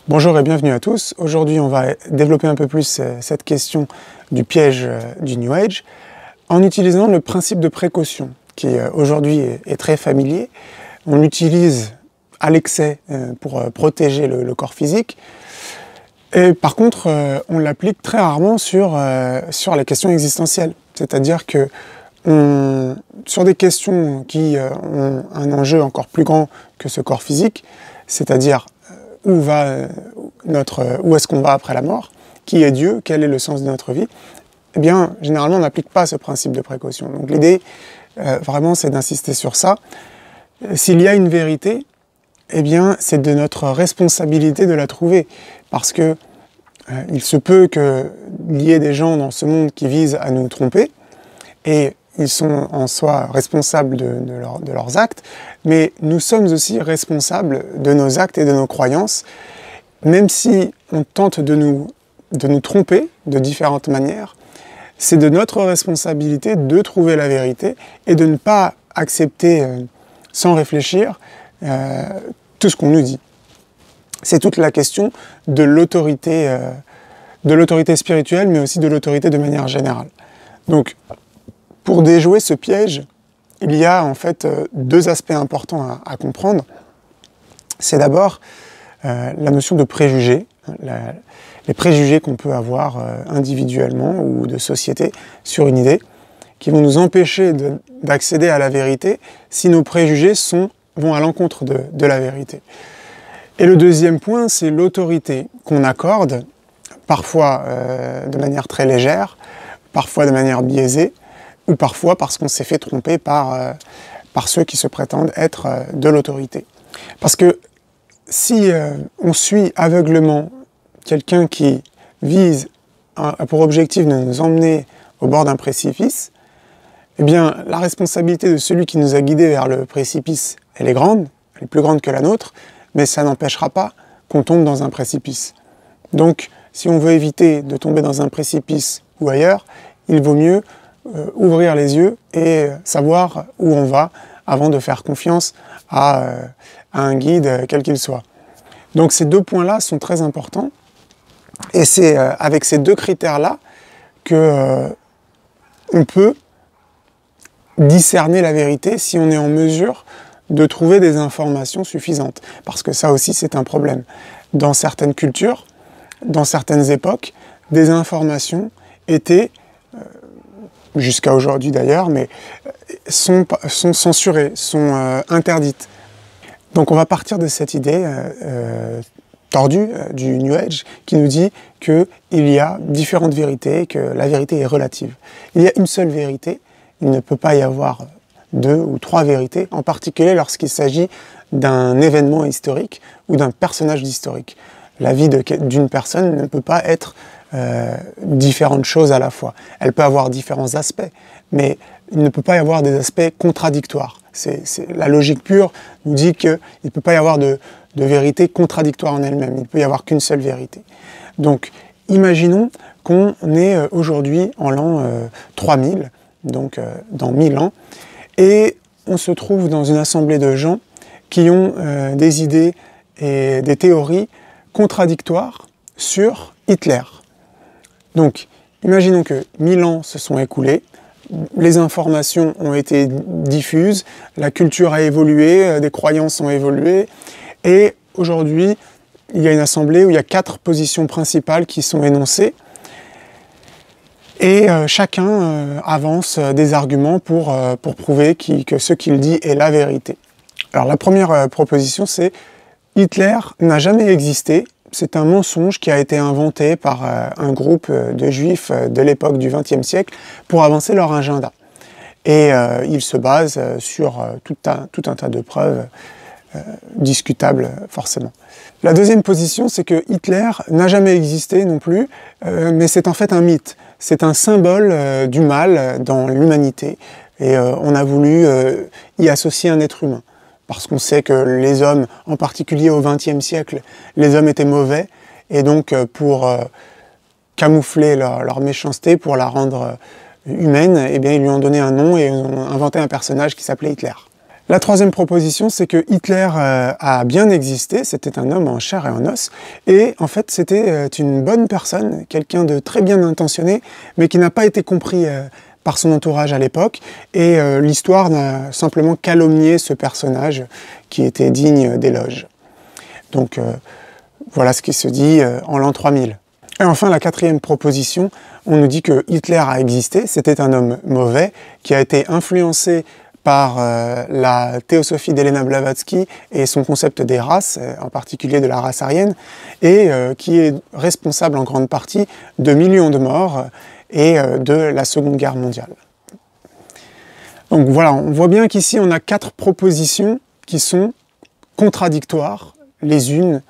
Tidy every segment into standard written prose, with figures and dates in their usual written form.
Bonjour et bienvenue à tous. Aujourd'hui, on va développer un peu plus cette question du piège du New Age en utilisant le principe de précaution qui aujourd'hui est très familier. On l'utilise à l'excès pour protéger le corps physique. Et par contre, on l'applique très rarement sur les questions existentielles. C'est-à-dire que sur des questions qui ont un enjeu encore plus grand que ce corps physique, c'est-à-dire où est-ce qu'on va après la mort, qui est Dieu, quel est le sens de notre vie, eh bien, généralement, on n'applique pas ce principe de précaution. Donc l'idée, vraiment, c'est d'insister sur ça. S'il y a une vérité, eh bien, c'est de notre responsabilité de la trouver. Parce que il se peut qu'il y ait des gens dans ce monde qui visent à nous tromper, et ils sont en soi responsables de leurs actes, mais nous sommes aussi responsables de nos actes et de nos croyances, même si on tente de nous tromper de différentes manières. C'est de notre responsabilité de trouver la vérité et de ne pas accepter sans réfléchir tout ce qu'on nous dit. C'est toute la question de l'autorité spirituelle, mais aussi de l'autorité de manière générale. Donc, pour déjouer ce piège, il y a en fait deux aspects importants à comprendre. C'est d'abord la notion de préjugés, les préjugés qu'on peut avoir individuellement ou de société sur une idée, qui vont nous empêcher d'accéder à la vérité si nos préjugés vont à l'encontre de la vérité. Et le deuxième point, c'est l'autorité qu'on accorde, parfois de manière très légère, parfois de manière biaisée, ou parfois parce qu'on s'est fait tromper par ceux qui se prétendent être de l'autorité. Parce que si on suit aveuglement quelqu'un qui vise pour objectif de nous emmener au bord d'un précipice, eh bien la responsabilité de celui qui nous a guidés vers le précipice, elle est grande, elle est plus grande que la nôtre, mais ça n'empêchera pas qu'on tombe dans un précipice. Donc, si on veut éviter de tomber dans un précipice ou ailleurs, il vaut mieux ouvrir les yeux et savoir où on va avant de faire confiance à un guide quel qu'il soit. Donc ces deux points-là sont très importants et c'est avec ces deux critères-là que on peut discerner la vérité si on est en mesure de trouver des informations suffisantes. Parce que ça aussi c'est un problème. Dans certaines cultures, dans certaines époques, des informations étaient jusqu'à aujourd'hui d'ailleurs, mais sont censurées, sont interdites. Donc on va partir de cette idée tordue du New Age qui nous dit qu'il y a différentes vérités, que la vérité est relative. Il y a une seule vérité, il ne peut pas y avoir deux ou trois vérités, en particulier lorsqu'il s'agit d'un événement historique ou d'un personnage historique. La vie d'une personne ne peut pas être différentes choses à la fois. Elle peut avoir différents aspects, mais il ne peut pas y avoir des aspects contradictoires. La logique pure nous dit qu'il ne peut pas y avoir de vérité contradictoire en elle-même. Il ne peut y avoir qu'une seule vérité. Donc, imaginons qu'on est aujourd'hui en l'an 3000, donc dans 1000 ans, et on se trouve dans une assemblée de gens qui ont des idées et des théories contradictoires sur Hitler. Donc, imaginons que 1000 ans se sont écoulés, les informations ont été diffuses, la culture a évolué, des croyances ont évolué, et aujourd'hui, il y a une assemblée où il y a 4 positions principales qui sont énoncées, et chacun avance des arguments pour prouver que ce qu'il dit est la vérité. Alors la première proposition, c'est Hitler n'a jamais existé. C'est un mensonge qui a été inventé par un groupe de juifs de l'époque du XXe siècle pour avancer leur agenda. Et il se base sur tout un tas de preuves discutables forcément. La deuxième position, c'est que Hitler n'a jamais existé non plus, mais c'est en fait un mythe. C'est un symbole du mal dans l'humanité et on a voulu y associer un être humain. Parce qu'on sait que les hommes, en particulier au XXe siècle, les hommes étaient mauvais, et donc pour camoufler leur méchanceté, pour la rendre humaine, eh bien, ils lui ont donné un nom et ont inventé un personnage qui s'appelait Hitler. La troisième proposition, c'est que Hitler a bien existé, c'était un homme en chair et en os, et en fait c'était une bonne personne, quelqu'un de très bien intentionné, mais qui n'a pas été compris par son entourage à l'époque, et l'histoire n'a simplement calomnié ce personnage qui était digne d'éloge. Donc voilà ce qui se dit en l'an 3000. Et enfin, la quatrième proposition, on nous dit que Hitler a existé, c'était un homme mauvais, qui a été influencé par la théosophie d'Helena Blavatsky et son concept des races, en particulier de la race aryenne, et qui est responsable en grande partie de millions de morts et de la Seconde Guerre mondiale. Donc voilà, on voit bien qu'ici on a 4 propositions qui sont contradictoires les unes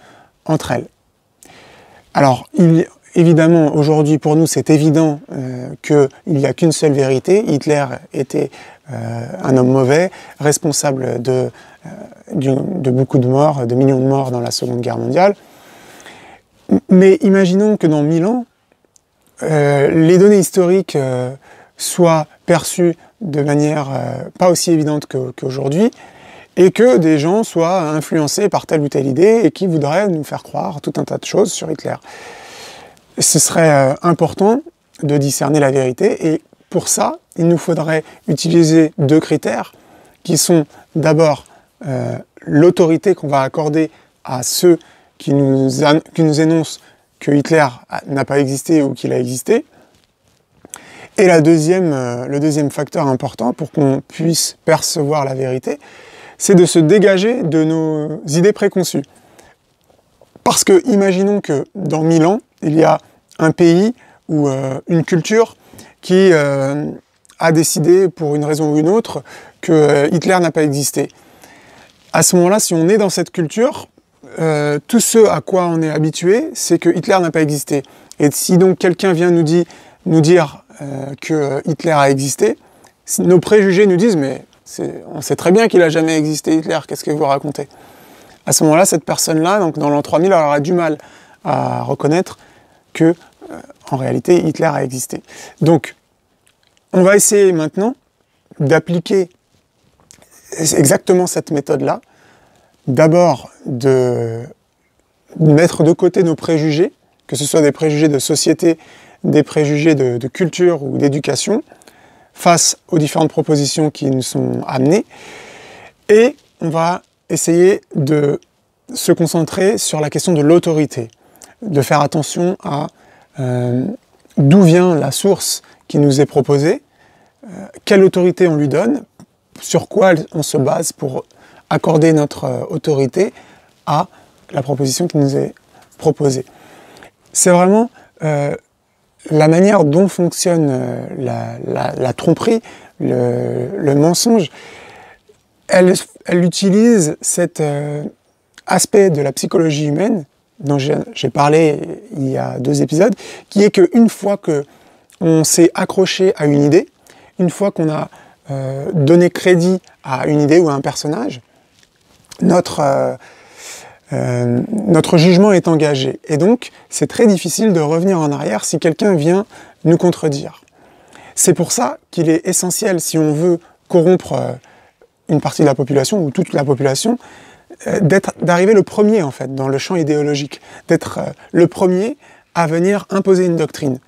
entre elles. Alors, évidemment, aujourd'hui, pour nous, c'est évident qu'il n'y a qu'une seule vérité. Hitler était un homme mauvais, responsable de beaucoup de morts, de millions de morts dans la Seconde Guerre mondiale. Mais imaginons que dans 1000 ans, les données historiques soient perçues de manière pas aussi évidente qu'aujourd'hui, et que des gens soient influencés par telle ou telle idée et qui voudraient nous faire croire tout un tas de choses sur Hitler. Ce serait important de discerner la vérité, et pour ça, il nous faudrait utiliser 2 critères qui sont d'abord l'autorité qu'on va accorder à ceux qui nous énoncent que Hitler n'a pas existé ou qu'il a existé. Et le deuxième facteur important pour qu'on puisse percevoir la vérité, c'est de se dégager de nos idées préconçues. Parce que imaginons que dans 1000 ans, il y a un pays ou une culture qui a décidé, pour une raison ou une autre, que Hitler n'a pas existé. À ce moment-là, si on est dans cette culture, tout ce à quoi on est habitué, c'est que Hitler n'a pas existé. Et si donc quelqu'un vient nous dire que Hitler a existé, nos préjugés nous disent « mais on sait très bien qu'il n'a jamais existé Hitler, qu'est-ce que vous racontez ?» À ce moment-là, cette personne-là, donc dans l'an 3000, elle aura du mal à reconnaître que, en réalité, Hitler a existé. Donc, on va essayer maintenant d'appliquer exactement cette méthode-là. D'abord, de mettre de côté nos préjugés, que ce soit des préjugés de société, des préjugés de culture ou d'éducation, face aux différentes propositions qui nous sont amenées. Et on va essayer de se concentrer sur la question de l'autorité, de faire attention à d'où vient la source qui nous est proposée, quelle autorité on lui donne, sur quoi on se base pour accorder notre autorité à la proposition qui nous est proposée. C'est vraiment la manière dont fonctionne la tromperie, le mensonge. Elle utilise cet aspect de la psychologie humaine dont j'ai parlé il y a 2 épisodes, qui est qu'une fois qu'on s'est accroché à une idée, une fois qu'on a donné crédit à une idée ou à un personnage, notre jugement est engagé. Et donc, c'est très difficile de revenir en arrière si quelqu'un vient nous contredire. C'est pour ça qu'il est essentiel, si on veut corrompre une partie de la population, ou toute la population, d'arriver le premier, en fait, dans le champ idéologique, d'être le premier à venir imposer une doctrine.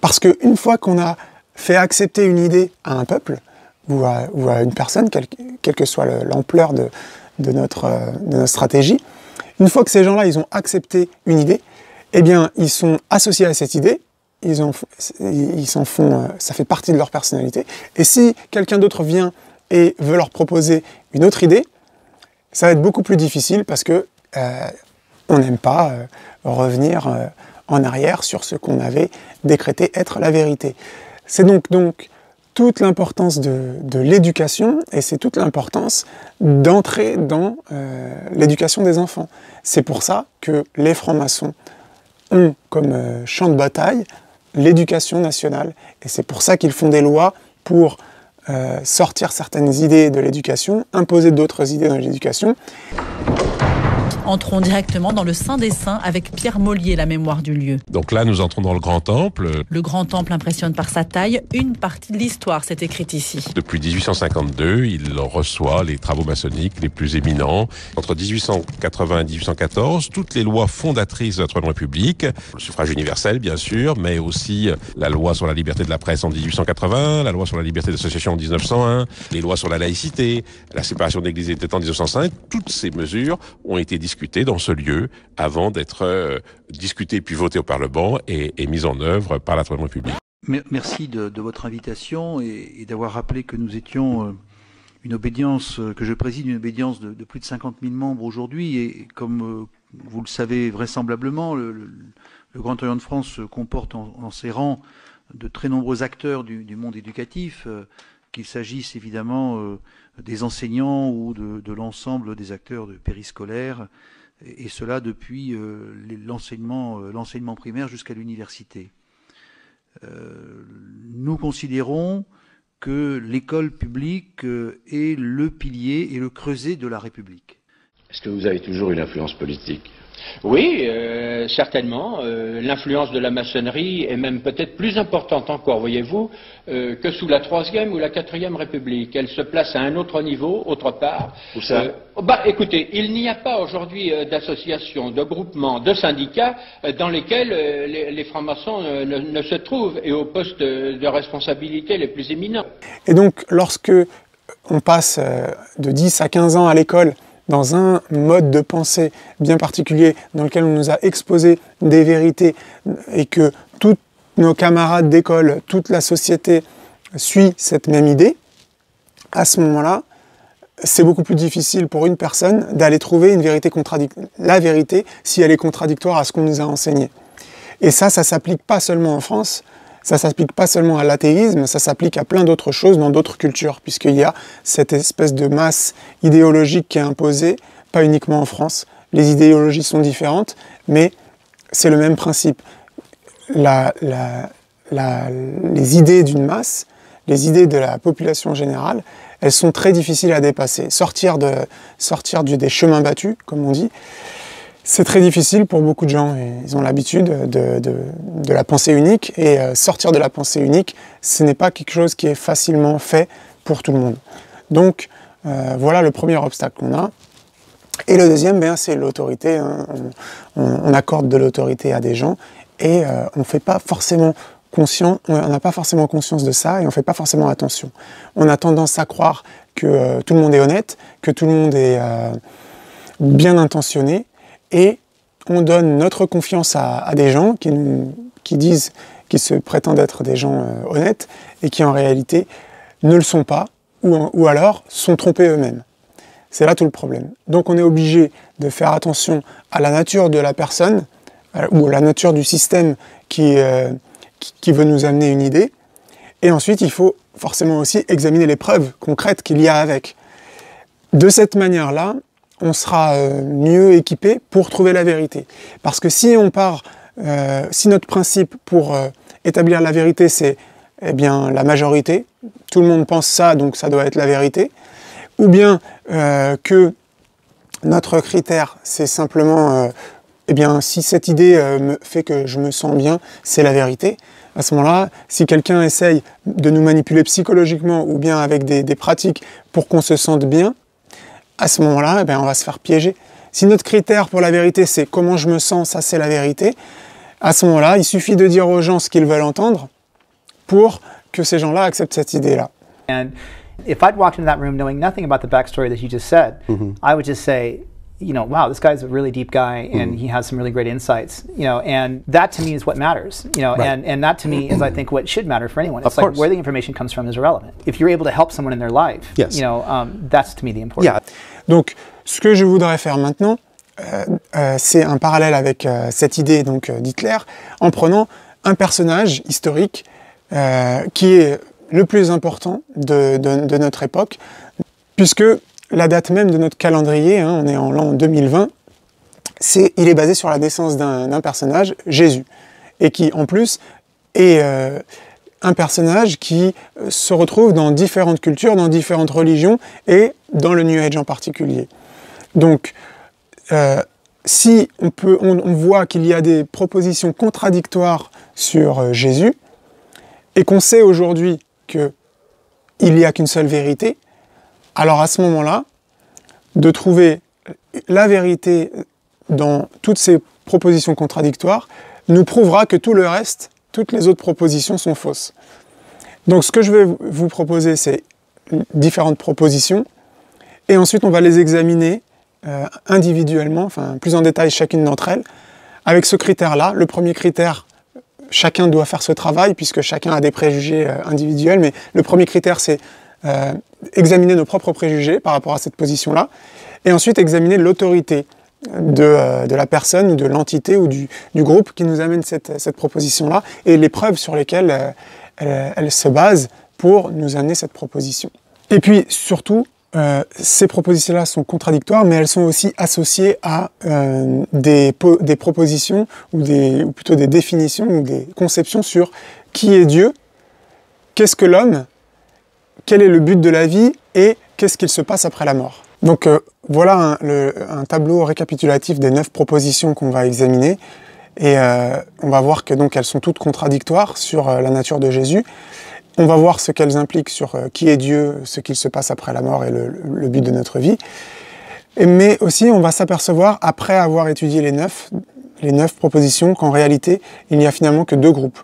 Parce qu'une fois qu'on a fait accepter une idée à un peuple, ou à une personne, quelle que soit l'ampleur de notre stratégie, une fois que ces gens-là, ils ont accepté une idée, eh bien, ils sont associés à cette idée, ils s'en font, ça fait partie de leur personnalité, et si quelqu'un d'autre vient et veut leur proposer une autre idée, ça va être beaucoup plus difficile parce que on n'aime pas revenir en arrière sur ce qu'on avait décrété être la vérité. C'est donc toute l'importance de l'éducation, et c'est toute l'importance d'entrer dans l'éducation des enfants. C'est pour ça que les francs-maçons ont comme champ de bataille l'éducation nationale, et c'est pour ça qu'ils font des lois pour sortir certaines idées de l'éducation, imposer d'autres idées dans l'éducation. Entrons directement dans le Saint des Saints avec Pierre Mollier, la mémoire du lieu. Donc là, nous entrons dans le Grand Temple. Le Grand Temple impressionne par sa taille. Une partie de l'histoire s'est écrite ici. Depuis 1852, il reçoit les travaux maçonniques les plus éminents. Entre 1880 et 1814, toutes les lois fondatrices de la Troisième République, le suffrage universel bien sûr, mais aussi la loi sur la liberté de la presse en 1880, la loi sur la liberté d'association en 1901, les lois sur la laïcité, la séparation de l'Église et de l'État en 1905, toutes ces mesures ont été discutées dans ce lieu avant d'être discutées puis votées au Parlement et mises en œuvre par la Troisième République. Merci de votre invitation et d'avoir rappelé que nous étions une obédience, que je préside une obédience de plus de 50 000 membres aujourd'hui. Et comme vous le savez vraisemblablement, le Grand Orient de France comporte en ses rangs de très nombreux acteurs du monde éducatif, qu'il s'agisse évidemment des enseignants ou de l'ensemble des acteurs de périscolaire, et cela depuis l'enseignement primaire jusqu'à l'université. Nous considérons que l'école publique est le pilier et le creuset de la République. Est-ce que vous avez toujours une influence politique ? Oui, certainement. L'influence de la maçonnerie est même peut-être plus importante encore, voyez-vous, que sous la Troisième ou la Quatrième République. Elle se place à un autre niveau, autre part. Où ça ? Écoutez, il n'y a pas aujourd'hui d'associations, de groupements, de syndicats dans lesquels les francs-maçons ne se trouvent et aux postes de responsabilité les plus éminents. Et donc, lorsque on passe de 10 à 15 ans à l'école, dans un mode de pensée bien particulier, dans lequel on nous a exposé des vérités et que tous nos camarades d'école, toute la société suit cette même idée, à ce moment-là, c'est beaucoup plus difficile pour une personne d'aller trouver une vérité la vérité si elle est contradictoire à ce qu'on nous a enseigné. Et ça s'applique pas seulement en France, ça s'applique pas seulement à l'athéisme, ça s'applique à plein d'autres choses dans d'autres cultures, puisqu'il y a cette espèce de masse idéologique qui est imposée, pas uniquement en France. Les idéologies sont différentes, mais c'est le même principe. Les idées d'une masse, les idées de la population générale, elles sont très difficiles à dépasser. Sortir des chemins battus, comme on dit, c'est très difficile pour beaucoup de gens. Ils ont l'habitude de la pensée unique, et sortir de la pensée unique, ce n'est pas quelque chose qui est facilement fait pour tout le monde. Donc voilà le premier obstacle qu'on a. Et le deuxième, c'est l'autorité. On accorde de l'autorité à des gens et on n'a pas forcément conscience de ça, et on ne fait pas forcément attention. On a tendance à croire que tout le monde est honnête, que tout le monde est bien intentionné, et on donne notre confiance à des gens qui se prétendent être des gens honnêtes et qui en réalité ne le sont pas, ou alors sont trompés eux-mêmes. C'est là tout le problème. Donc on est obligé de faire attention à la nature de la personne ou à la nature du système qui veut nous amener une idée. Et ensuite, il faut forcément aussi examiner les preuves concrètes qu'il y a avec. De cette manière-là, on sera mieux équipé pour trouver la vérité. Parce que si notre principe pour établir la vérité, c'est la majorité, tout le monde pense ça, donc ça doit être la vérité, ou bien que notre critère, c'est simplement, si cette idée me fait que je me sens bien, c'est la vérité. À ce moment-là, si quelqu'un essaye de nous manipuler psychologiquement ou bien avec des pratiques pour qu'on se sente bien, à ce moment-là, on va se faire piéger. Si notre critère pour la vérité, c'est comment je me sens, ça c'est la vérité, à ce moment-là, il suffit de dire aux gens ce qu'ils veulent entendre pour que ces gens-là acceptent cette idée-là. And if I'd walked into that room knowing nothing about the backstory that you just said, I would just say, wow, this guy's a really deep guy and he has some really great insights, and that to me is what matters, right. and that to me is, I think, what should matter for anyone. It's like where the information comes from is irrelevant. If you're able to help someone in their life, yes. That's to me the important. Yeah. Donc, ce que je voudrais faire maintenant, c'est un parallèle avec cette idée d'Hitler, en prenant un personnage historique qui est le plus important de notre époque, puisque la date même de notre calendrier, on est en l'an 2020, il est basé sur la naissance d'un personnage, Jésus, et qui en plus est un personnage qui se retrouve dans différentes cultures, dans différentes religions, et dans le New Age en particulier. Donc, si on voit qu'il y a des propositions contradictoires sur Jésus, et qu'on sait aujourd'hui qu'il n'y a qu'une seule vérité, alors à ce moment-là, de trouver la vérité dans toutes ces propositions contradictoires nous prouvera que tout le reste, toutes les autres propositions sont fausses. Donc ce que je vais vous proposer, c'est différentes propositions, et ensuite on va les examiner individuellement, enfin plus en détail chacune d'entre elles, avec ce critère-là. Le premier critère, chacun doit faire ce travail, puisque chacun a des préjugés individuels, mais le premier critère, c'est examiner nos propres préjugés par rapport à cette position-là, et ensuite examiner l'autorité de la personne, ou de l'entité, ou du groupe qui nous amène cette proposition-là, et les preuves sur lesquelles elle se base pour nous amener cette proposition. Et puis, surtout, ces propositions-là sont contradictoires, mais elles sont aussi associées à des propositions, ou plutôt des définitions, ou des conceptions sur qui est Dieu, qu'est-ce que l'homme, quel est le but de la vie, et qu'est-ce qu'il se passe après la mort. Donc voilà un tableau récapitulatif des 9 propositions qu'on va examiner, et on va voir que donc elles sont toutes contradictoires sur la nature de Jésus. On va voir ce qu'elles impliquent sur qui est Dieu, ce qu'il se passe après la mort et le but de notre vie. Mais aussi, on va s'apercevoir, après avoir étudié les 9 propositions, qu'en réalité, il n'y a finalement que 2 groupes.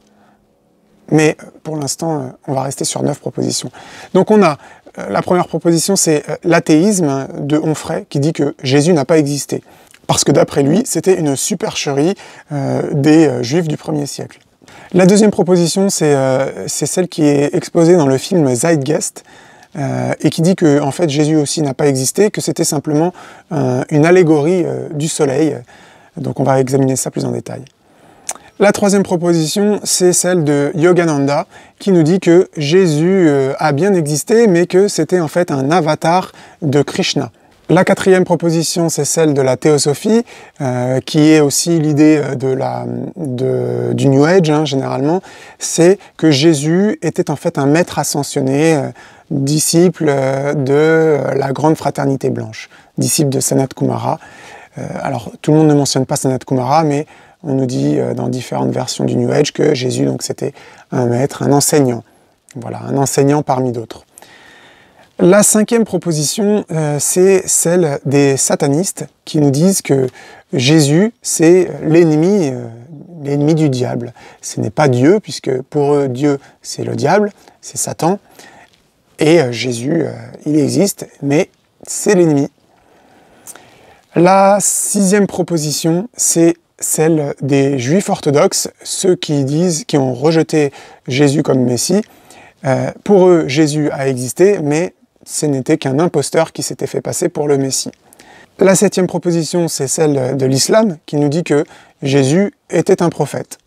Mais pour l'instant, on va rester sur 9 propositions. Donc on a, la première proposition, c'est l'athéisme de Onfray, qui dit que Jésus n'a pas existé. Parce que d'après lui, c'était une supercherie des Juifs du 1er siècle. La deuxième proposition, c'est celle qui est exposée dans le film Zeitgeist, et qui dit que en fait, Jésus aussi n'a pas existé, que c'était simplement une allégorie du soleil. Donc on va examiner ça plus en détail. La troisième proposition, c'est celle de Yogananda, qui nous dit que Jésus a bien existé, mais que c'était en fait un avatar de Krishna. La quatrième proposition, c'est celle de la théosophie, qui est aussi l'idée du New Age, hein, généralement. C'est que Jésus était en fait un maître ascensionné, disciple de la grande fraternité blanche, disciple de Sanat Kumara. Alors, tout le monde ne mentionne pas Sanat Kumara, mais on nous dit dans différentes versions du New Age que Jésus, donc, c'était un maître, un enseignant. Voilà, un enseignant parmi d'autres. La cinquième proposition, c'est celle des satanistes qui nous disent que Jésus, c'est l'ennemi du diable. Ce n'est pas Dieu, puisque pour eux, Dieu, c'est le diable, c'est Satan. Et Jésus, il existe, mais c'est l'ennemi. La sixième proposition, c'est celle des Juifs orthodoxes, ceux qui ont rejeté Jésus comme Messie. Pour eux, Jésus a existé, mais ce n'était qu'un imposteur qui s'était fait passer pour le Messie. La septième proposition, c'est celle de l'islam, qui nous dit que Jésus était un prophète.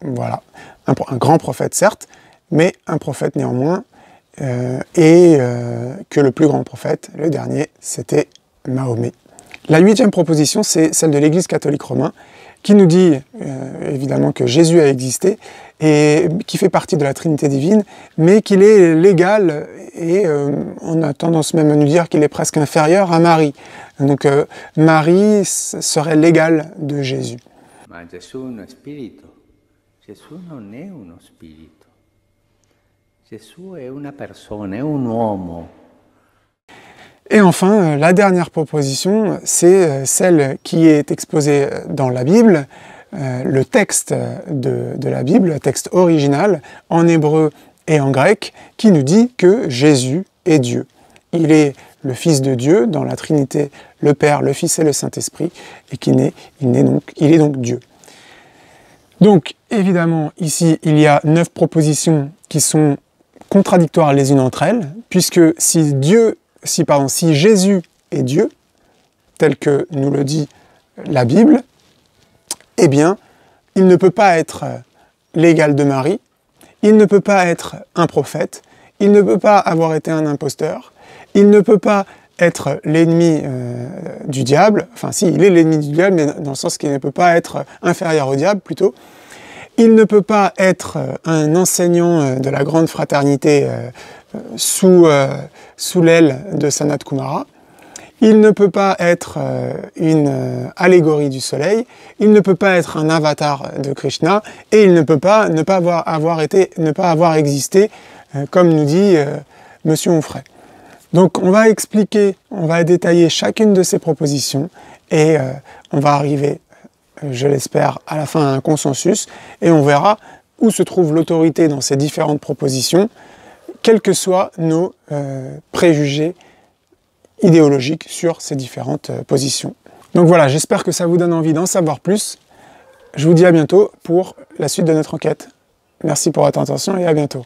Voilà, un grand prophète certes, mais un prophète néanmoins, et que le plus grand prophète, le dernier, c'était Mahomet. La huitième proposition, c'est celle de l'Église catholique romaine, qui nous dit évidemment que Jésus a existé, et qui fait partie de la Trinité divine, mais qu'il est légal, et on a tendance même à nous dire qu'il est presque inférieur à Marie. Donc Marie serait l'égale de Jésus. Ma Gesù è uno spirito. Gesù non è uno spirito. Gesù è una persona, è un uomo. Et enfin, la dernière proposition, c'est celle qui est exposée dans la Bible, le texte de la Bible, le texte original, en hébreu et en grec, qui nous dit que Jésus est Dieu. Il est le Fils de Dieu, dans la Trinité, le Père, le Fils et le Saint-Esprit, et il est donc Dieu. Donc, évidemment, ici, il y a 9 propositions qui sont contradictoires les unes entre elles, puisque si Jésus est Dieu, tel que nous le dit la Bible, eh bien, il ne peut pas être l'égal de Marie, il ne peut pas être un prophète, il ne peut pas avoir été un imposteur, il ne peut pas être l'ennemi du diable, enfin si, il est l'ennemi du diable, mais dans le sens qu'il ne peut pas être inférieur au diable, plutôt. Il ne peut pas être un enseignant de la grande fraternité sous l'aile de Sanat Kumara. Il ne peut pas être une allégorie du soleil, il ne peut pas être un avatar de Krishna, et il ne peut pas ne pas avoir existé, comme nous dit Monsieur Onfray. Donc on va expliquer, on va détailler chacune de ces propositions, et on va arriver, je l'espère, à la fin à un consensus, et on verra où se trouve l'autorité dans ces différentes propositions, quels que soient nos préjugés idéologiques sur ces différentes positions. Donc voilà, j'espère que ça vous donne envie d'en savoir plus. Je vous dis à bientôt pour la suite de notre enquête. Merci pour votre attention et à bientôt.